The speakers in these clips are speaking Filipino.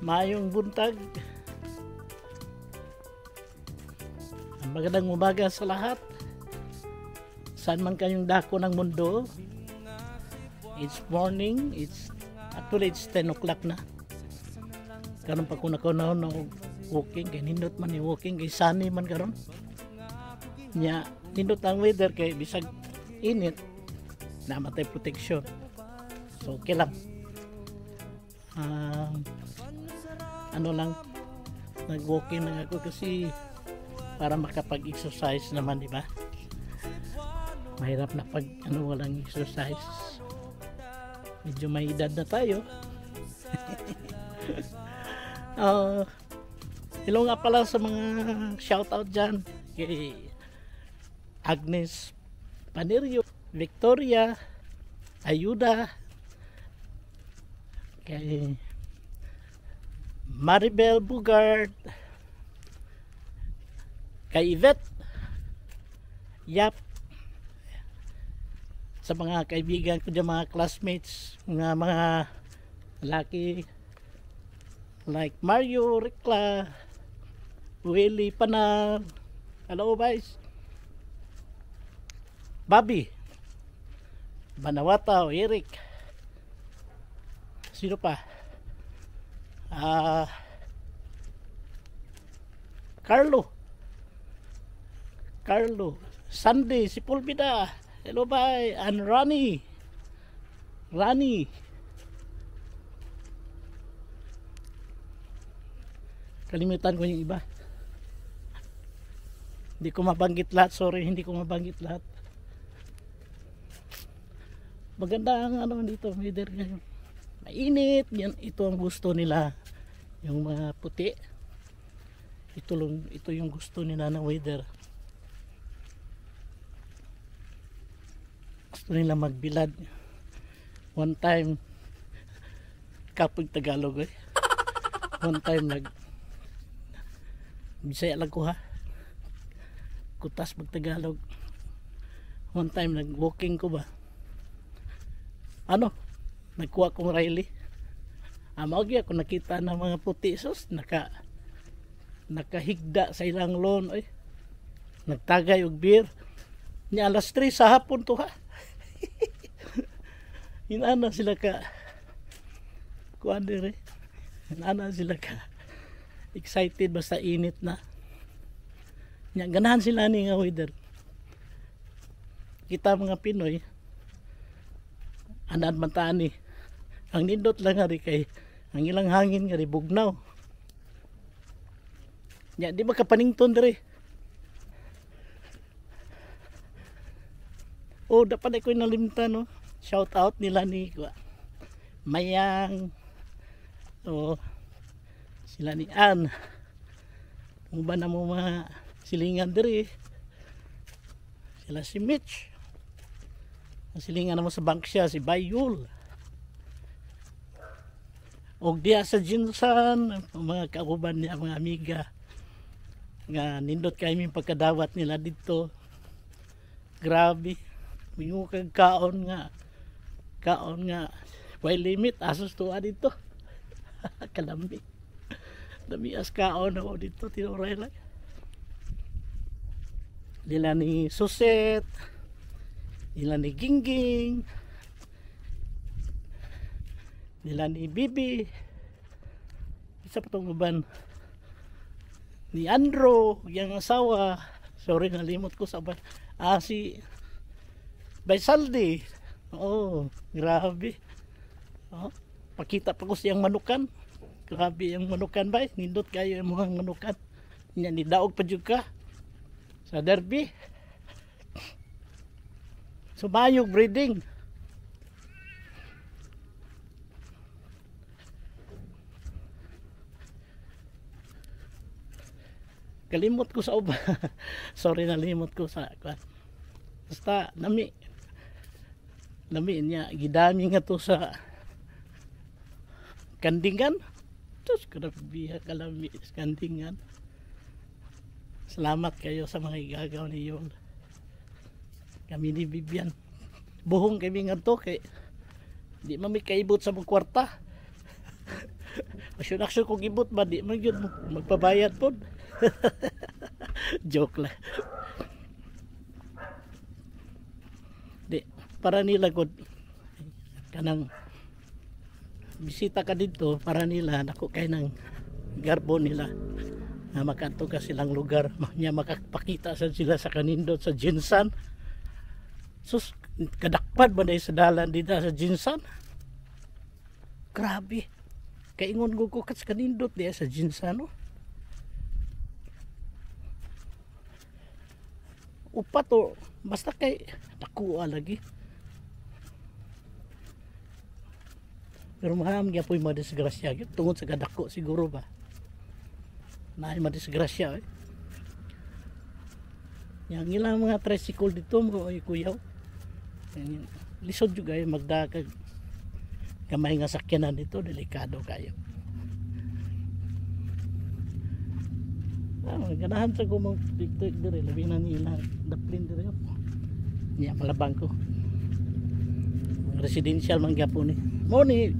Maayong buntag. Magandang umaga sa lahat. Saan man kayong dako ng mundo. It's morning. Actually it's 10 o'clock na. Karon pa ko nakunaw na walking. Kaya nindot man yung walking. Kaya sunny man karon. Nya, nindot ang weather. Kaya bisag init. Namatay protection. So okay lang. Ano lang, nag-walking lang ako kasi para makapag-exercise naman, di ba? Mahirap na pag walang exercise. Medyo may edad na tayo. Hello nga pala sa mga shoutout dyan kay Agnes Panerio, Victoria, Ayuda, kay Maribel Bugard, kay Yvette, Yap, sa mga kaibigan ko dyan, mga classmates, mga lalaki like Mario, Rikla, Willie, Panal, hello guys, Bobby, Banawata, Eric, sino pa? Carlo, Sunday, si Pulpida, hello bye, and Rani, kalimutan ko yung iba, hindi ko mabanggit lahat, sorry, hindi ko mabanggit lahat. Maganda ang dito, weather ngayon, mainit, yan, ito ang gusto nila, yung mga puti, ito yung gusto nila na weather. Gusto nila magbilad. One time, kapag Tagalog one time Bisaya lang ko ha, kutas pag Tagalog. One time nag-walking ko ba, nagkuha kong Riley. Maugi ako nakita ng mga puti, sus, nakahigda sa ilang lawn, nagtagay og beer. Nya alas 3 sa hapon to ha. Inana sila ka kuandere. Inana sila ka excited basta init na. Nya ganahan sila ni nga weather. Kita mga Pinoy anad man tani. Ang nindot lang nga kay ang ilang hangin nga bugnaw. Nya di ba kapanington dire? Dapat ako nalimtan, no? Shout out nila ni Mayang, sila ni Ann, ba na mo mga silingan diri, sila si Mitch, silingan na mo sa Banksya, si Bayul, og diya sa Jinsan, mga kauban niya, mga amiga, nga nindot kami pagkadawat nila dito, grabe. Mingo kag kaon nga way limit asos tuwa dito. Kalambi dami as kaon ako dito, tinuray lang nila ni Suset, nila ni Gingging, nila ni Bibi, isa pa itong uban ni Andrew, yung asawa, sorry nalimot ko sa si Baisaldi. Grabe. Pakita pa ko siyang manukan. Grabe yung manukan ba? Nindot kayo yung mga manukan. Yan, nidaog pa juga sa derby. Sumayog breeding. Kalimot ko sa uba. Sorry, nalimot ko sa basta nami niya gidami nga to sa Kandingan. Tus grabe kalami Kandingan. Salamat kayo sa mga igagaw niyo. Kami ni Vivian. Buhong kami nga to kay di mami kaibot sa mga kwarta. Aksyon kung ibot ba di man yun magpabayad po. Joke lang. Di para nila gud kanang bisita ka dito para nila nako kay nang garbo nila na makato ka silang lugar nya makapakita sa sila sa kanindot sa Jinsan. Sus kadakpad ba sa dalan dito sa Jinsan. Grabe kaingon ko sa kanindot diya sa Jinsan no. Upat o basta kay nakuha lagi. Pero maham niya po yung madisgrasya. Tungod sa kadako siguro ba. Na yung madisgrasya. Yang ilang mga tricycle dito mga kuyaw. Lisod juga yung magdakag. Kamay nga sakyanan dito. Delikado kayo. Ganahan sa kumang tiktik dire. Labi na nila. Daplin dire. Niya malabang ko. Residential man gapo ni. Mo ni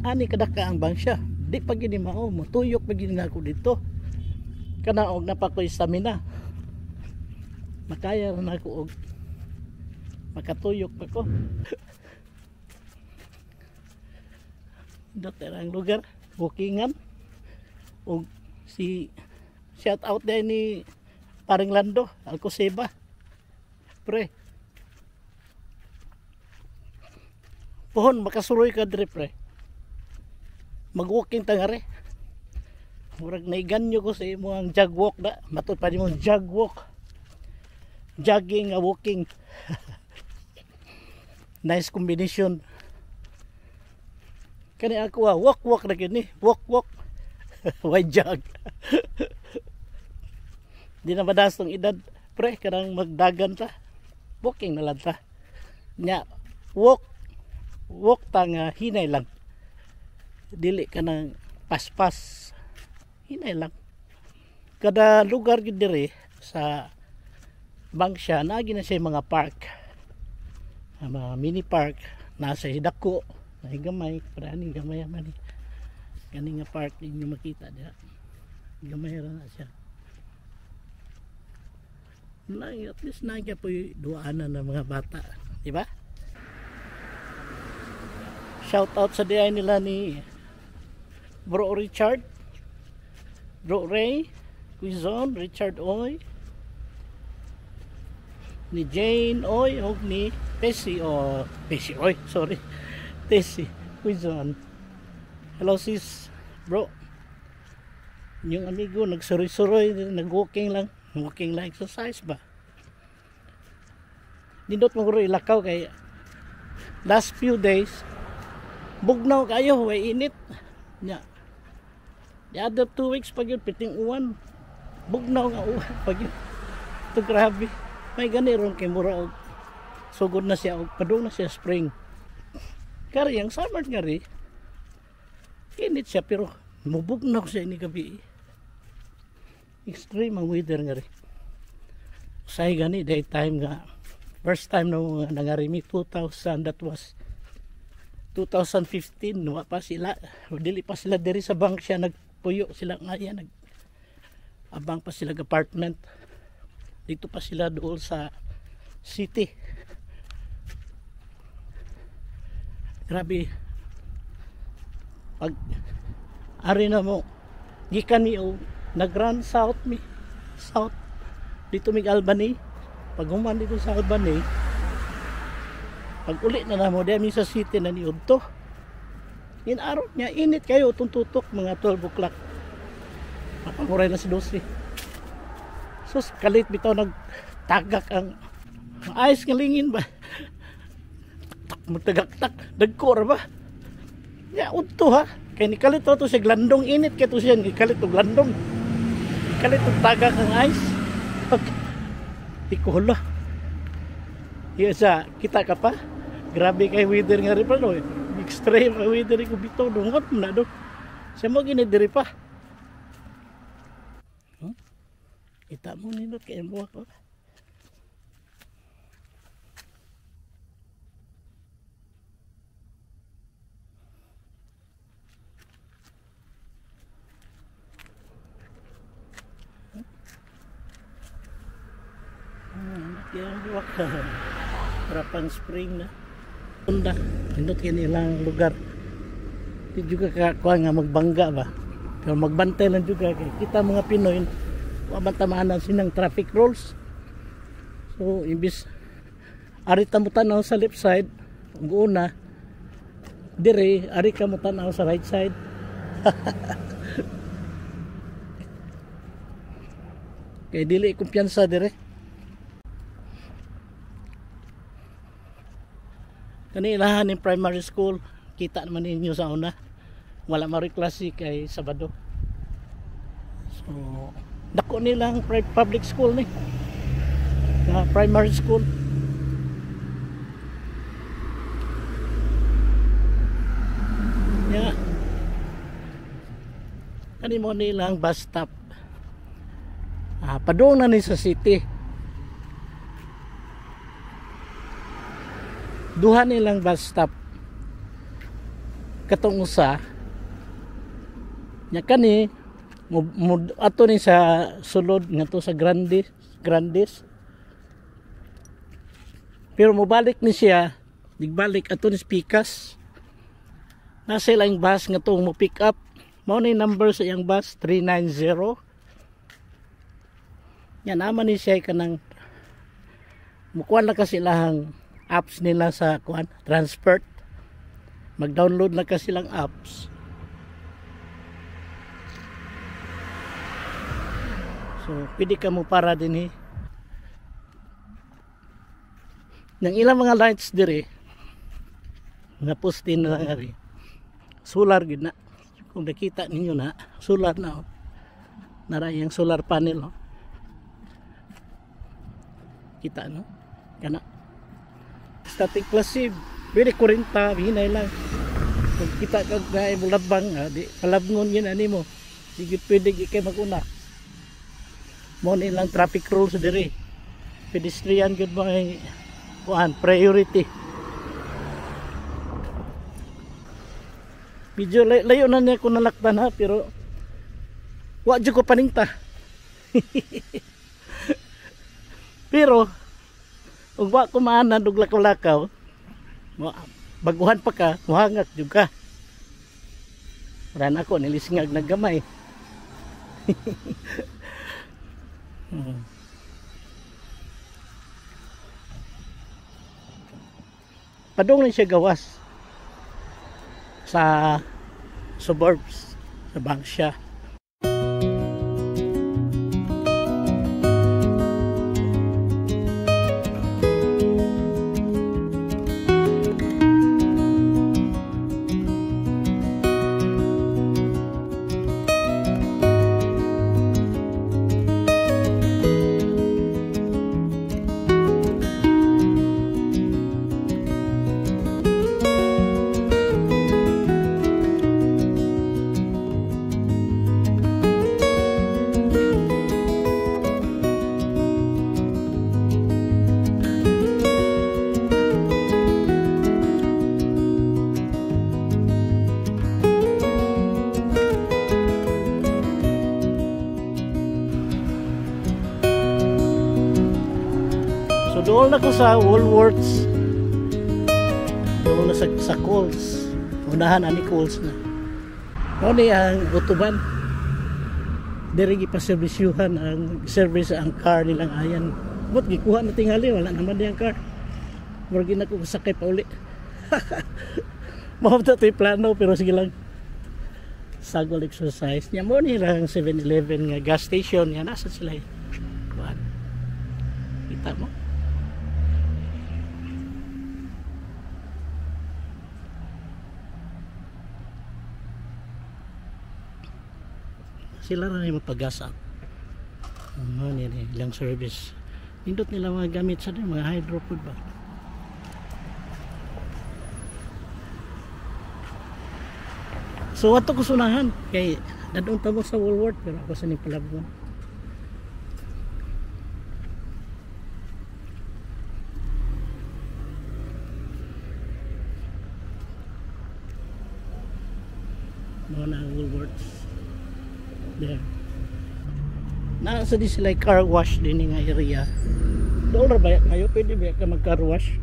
ani kadaka ang bangsya di pa gini mao matuyok pa gini ako dito kana og napakoy stamina makaya na ako og makatuyok pa ko. Dito ang lugar bookingan og si shout out din ni Paring Lando Alcoseba pre pohon makasuroy ka dire pre mag-walking tangare murag naiganyo ko sa imo ang jog walk da matod pa nimo jog walk jogging walking. Nice combination kani ako walk na gini walk why jog. Di na madas tong edad pre kanang magdagan ta walking na lang ta nya walk tang hinay lang dili ka ng paspas hinay lang kada lugar gid dire sa Bangsya naagi na siya mga park mga mini park nasa hidako na gamay para ani gamay man kani nga park ninyo makita diha gamay ra na siya na at least nagya po duaanan ng mga bata di ba. Shout out sa diay nila ni Bro Richard, Bro Ray, Quizon, Richard Oy, ni Jane Oy, o ni Tessie Oy, sorry, Tessie, Quizon. Hello sis, bro. Yung amigo nagsuroy-suroy, nag-walking lang exercise ba. Nindot mo guro ilakaw kay last few days, bugnaw kayo, way init. Nya. The other 2 weeks pag yun piting uwan bugnaw nga uwan pag yun ito grabe may ganiron kay mura og sugod na siya og padung na siya spring kari ang summer nga rin init siya pero mubugnaw siya ini gabi extreme ang weather nga rin say gani daytime nga first time na nangarimi 2000 that was 2015 wa pa sila dili pa sila diri sa Bangsya nagpuyo sila nga yan abang pa sila apartment dito pa sila dool sa city. Grabe pag ari na mo gikan ni nag-run south dito mig Albany pag human dito sa Albany pag uli na mo dami sa city na niud to inaraw niya init kayo tuntutok mga 12 o'clock mapanguray na si 12 sus kalit bitaw nagtagak ang ayos nga lingin ba magtagak-tak dagkor ba ya udto ha kay ni kalit to siya glandong init kay to siya ni kalit to glandong kalit to tagak ang ice ikulo sa kita ka pa grabe kay weather nga rin pa no extreme weather ko bitaw dungot na do siya mo ginidiri pa kita mo nindot kay mo ako ang buwak. Para pang spring na. Tunda, pindot kanilang lugar. Di juga kakuha nga magbangga ba. Pero magbantay lang juga. Kita mga Pinoy, mabantamahanan sinang traffic rules. So, imbis arita mo tanaw sa left side, ang una, dire, ari ka mo tanaw sa right side. Kaya dili kumpiyansa dire. Kanilahan ng primary school, kita naman ninyo sa una. Wala mariklase kay Sabado. So, dako nilang public school ni. Primary school. Yeah. Kani mo nilang bus stop. Padung na ni sa city. Duha nilang bus stop. Katong usa. Nya kani ato ni sa sulod ngadto sa Grandes. Pero mobalik ni siya, digbalik ato ni Pikas. Nasa ilang bus nga itong mo pick up. Mao na yung number sa iyang bus, 390. Yan naman ni siya kanang mukuha na kasi lahang apps nila sa kuan, Transport. Mag-download na kasi lang apps. So, pwede ka mo para din Nang ilang mga lights dire nga poste na lang ari. Solar gid na. Kung nakita ninyo na, solar na. Nara yung solar panel. Kita no? Kana. Static passive. Pwede 40, hinay lang. Kung kita kag na bulabang, di palabngon yun ani mo. Di pwede kay maguna. Mo nilang traffic rules dire. Pedestrian gud mga kuan priority. Medyo layo na niya kung nalaktan ha, pero wa jud ko paningta. Pero ug wa ko maanan og lakaw-lakaw, baguhan pa ka, muhangak jud ka. Ran ako nilisingag na gamay. Padung na siya gawas sa suburbs, sa Bangsya. Doon ako sa Woolworths. Doon na sa Coles. Unahan ani Coles na. Doon ang utuban. Diri gipaserbisyuhan ang service ang car nilang ayan. But gikuha na tingali, wala naman diyang car. Murag na ko sakay pa uli. Mao ta to'y plano pero sige lang. Sagol exercise. Nya mo ni lang 7-Eleven nga gas station yan nasa sila. Kuan. Kita mo? Sila na yung mapagasa. Ano nila ilang service. Indot nila mga gamit sa din, mga hydro food ba. So ato ko sunahan kay dadon tamo sa Woolworth pero ako sa ni Palabon. Mga Woolworths. There. Nasa di sila car wash din nga area. Doon ra ba kayo pwede ba ka mag-carwash?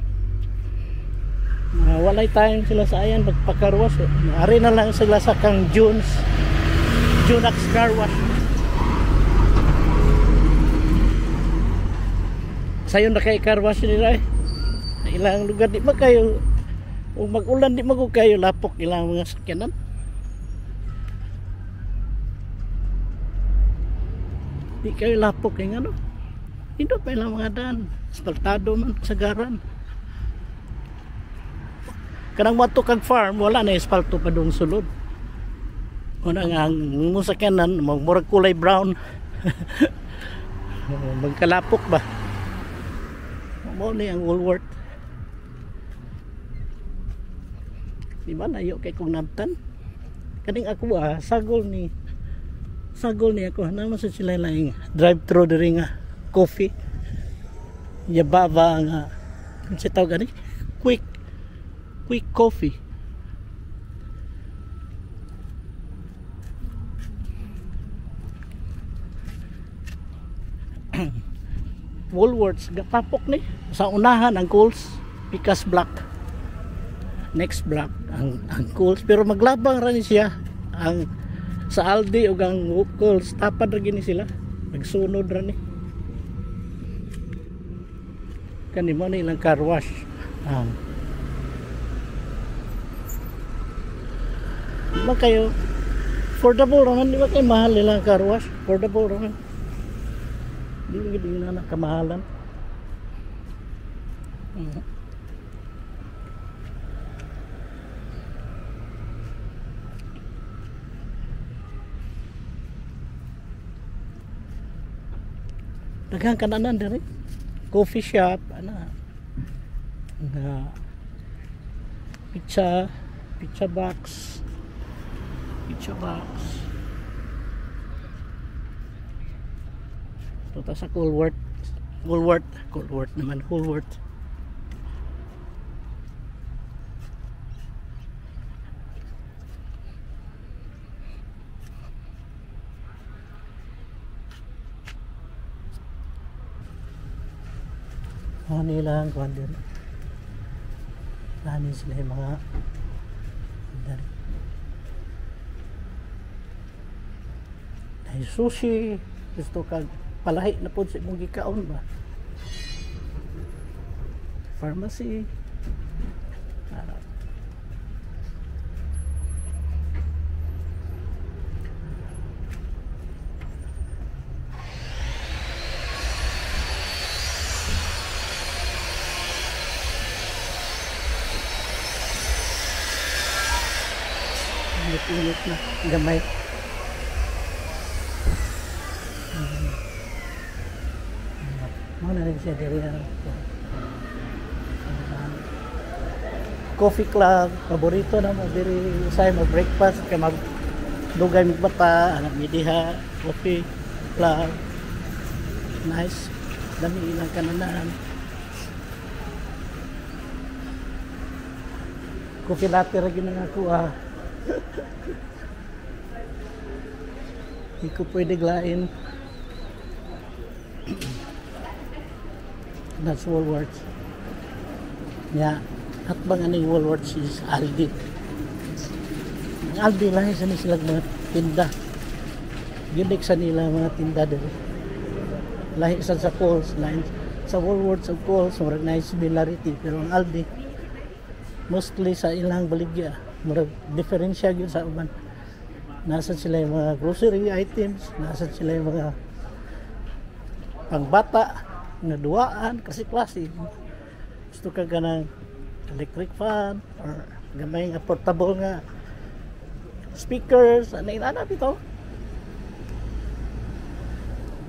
Walay time sila sa ayan magpa-carwash. Ari na lang sila sa kang Junax car wash. Sayon na kay car wash nila eh. Ilang lugar di ba kayo kung mag-ulan di mag kayo lapok ilang mga sakyanan. Di kayo lapok kay ano. Hindi pa ilang mga daan. Asfaltado man sagaran. Kanang mato kag farm wala na asfalto pa dong sulod. Una nga ang musakyanan murag kulay brown. Magkalapok ba? Mo ni ang Woolworth. Di ba layo kay kong nabtan? Kaning ako sagol ni ako naman sa sila lang drive-thru diri nga coffee. Yababa nga sa tawag ani quick coffee. Woolworths gapapok ni sa unahan ang Coles Picas Black, next black ang Coles, pero maglabang ra ni siya ang sa Aldi ug ang Coles tapad ra gini sila nagsunod ra ni kani mo ni ilang car wash. Di ba kayo affordable ra, di ba kayo mahal ilang car wash, affordable ra. Hindi na kamahalan. Daghang kananan diri. Coffee shop ana. Pizza box. Punta sa Woolworth naman. Nilang kuhan din. Lahanin sila yung mga dari. Ay sushi. Gusto kag palahi na po sa imong gikaon ba? Pharmacy. Init na gamay. Mana rin siya diri coffee club paborito na mo diri usay mo breakfast kay mag dugay mig bata anak mi diha coffee club nice dami ilang kananan. Coffee latte ra gyud ako Hindi ko pwede glain. That's Woolworths. Yeah, at bang aning Woolworths is Aldi. Aldi lang sa sila mga tinda. Gilik sa nila mga tinda dito. Lahi sa Coles, lahi sa Woolworths of Coles, murag na similarity, pero ang Aldi mostly sa ilang baligya, murag diferensya gyud sa uban. Nasa sila yung mga grocery items, nasa sila yung mga pangbata nga duwaan kasi klase. Gusto ka ganang electric fan or gamay nga portable nga speakers, ano dito.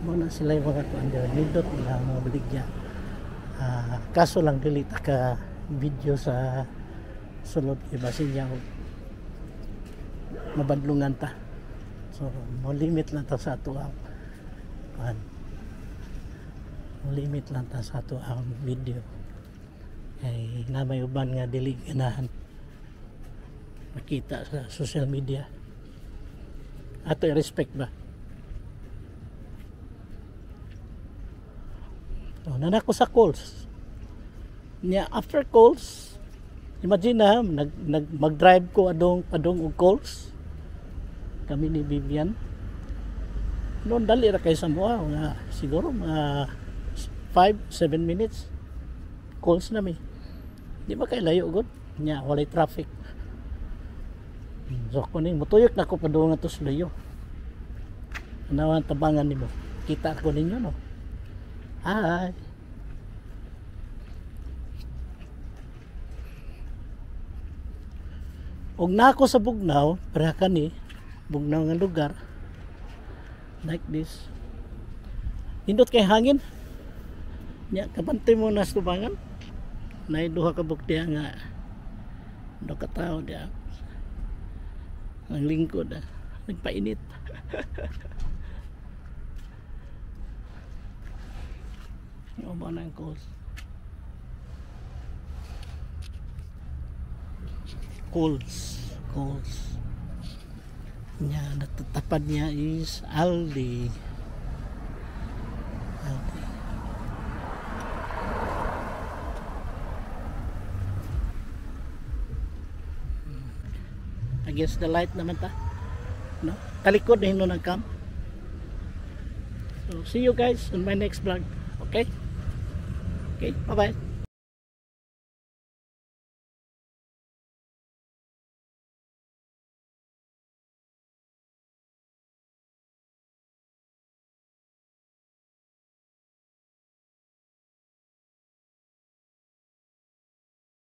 Muna sila yung mga nindot nila mga baligya. Kaso lang delete ka video sa sunod ibasin niya mabadlungan ta, so mo limit lang ta sa ato ang limit lang ta sa ato ang video kay na may uban nga dili ganahan makita sa social media ato i-respect ba. No, nanako sa Coles. Nya after Coles, imagine na mag-drive ko adong og Coles. Kami ni Vivian. Noon dali ra kay sa moa nga siguro mga 5-7 minutes. Coles na mi. Di ba kay layo gud? Nya walay traffic. So kuning mutuyok na ko padung nga to sa layo. Nawan tabangan nimo. Kita ko ninyo no. Hi. Og nako sa Bugnaw, para kani Bugnaw nga lugar like this. Indot kay hangin. Nya kabantay mo na sa tubangan. Nay duha ka buktiya nga do ka tawo dia. Ang lingkod nagpainit. Yung ba na ang Coles. Nya natatapad niya is Aldi. Against the light naman ta. No? Talikod na hinon ang cam. So see you guys on my next vlog. Okay? Okay, bye-bye.